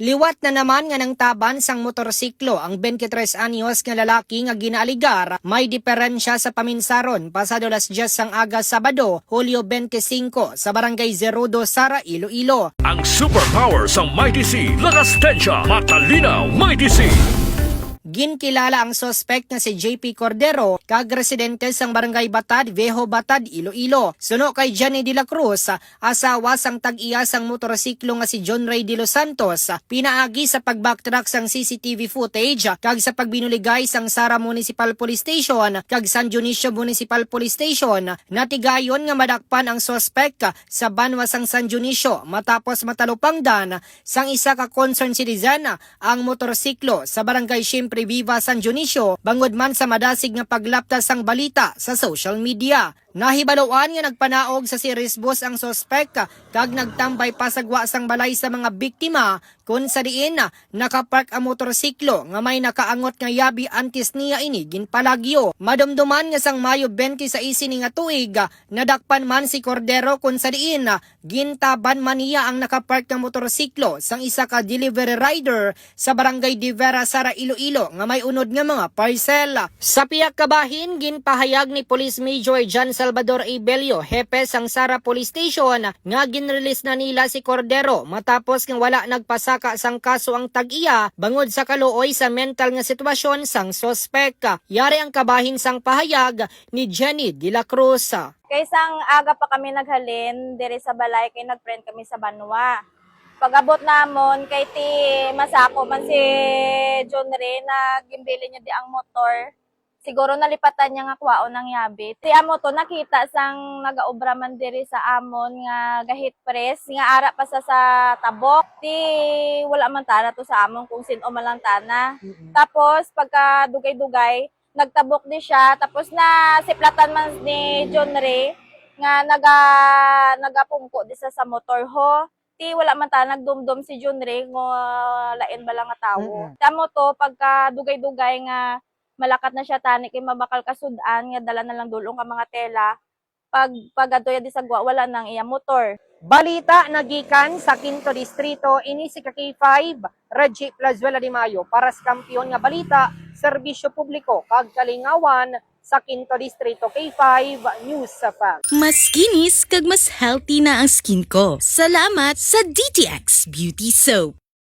Liwat na naman nga ng taban sang motorsiklo ang 23 anyos nga lalaki nga ginaaligar may diferensya sa paminsaron pasado las 10 sang aga Sabado, Hulyo 25 sa Barangay 02 Sara, Iloilo. Ang superpower sa Mighty C, lakas tensya, matalinaw, Mighty C. Ginkilala ang suspect nga si JP Cordero, kag residente sang Barangay Batad, Viejo Batad, Iloilo. Suno kay Johnny de la Cruz, asawa sang tag-iya sang motorsiklo nga si John Ray de los Santos, pinaagi sa pag-backtrack sang CCTV footage kag sa pagbinuligay sang Sara Municipal Police Station kag San Dionisio Municipal Police Station. Natigayon nga madakpan ang suspect sa banwa sang San Dionisio matapos matalupangdan sang isa ka concerned citizen ang motorsiklo sa Barangay Siyempre Viva San Dionisio bangod man sa madasig nga paglaptas sang balita sa social media. Nahibaloan nga nagpanaog sa series boss ang sospek kag nagtambay pasagwa sang balay sa mga biktima kung sa diin nakapark ang motorsiklo nga may nakaangot nga yabi antes niya ini ginpalagyo. Madumduman nga sang Mayo 20 sa isini nga tuig nadakpan man si Cordero kung sa diin gintaban man niya ang nakapark nga motorsiklo sang isa ka delivery rider sa Barangay de Vera, Sara, Iloilo nga may unod nga mga parcel. Sa piyak kabahin ginpahayag ni Police Major John Salvador A. Bello, hepe sang Sara Police Station, nga ginrelease na nila si Cordero matapos nga wala nagpasaka sang kaso ang tag-iya bangod sa kaluoy sa mental nga sitwasyon sang sospek. Yari ang kabahin sang pahayag ni Jenny de la Cruz. Kaysang aga pa kami naghalin, dire sa balay, kay nagprend kami sa Banwa. Pag-abot namon, kay ti masako man si John Ray na gimbili niya di ang motor. Siguro nalipatan niya nga kwaon ng yabi. Ti amo to nakita sang nagaobra man diri sa amon nga gahit press, nga ara pa sa tabok. Ti wala man tana to sa amon kung sino man lang tana. Tapos pagka dugay-dugay, nagtabok di siya. Tapos na siplatan man ni John Ray nga nagapungko di sa motor ho. Ti wala man ta nagdumdum si John Ray nga lain ba lang nga tawo. Tamo to pagka dugay-dugay nga malakat na siya tani kay mabakal kasudan nga dala na lang dulong ka mga tela. Pag adoya di sagwa wala nang iya motor. Balita nagikan sa 5th Distrito ini si K5 Reggie Plazuela de Mayo para sa kampiyon nga balita, serbisyo publiko kag kalingawan sa 5th Distrito K5 News pa. Mas kinis kag mas healthy na ang skin ko. Salamat sa DTX Beauty Soap.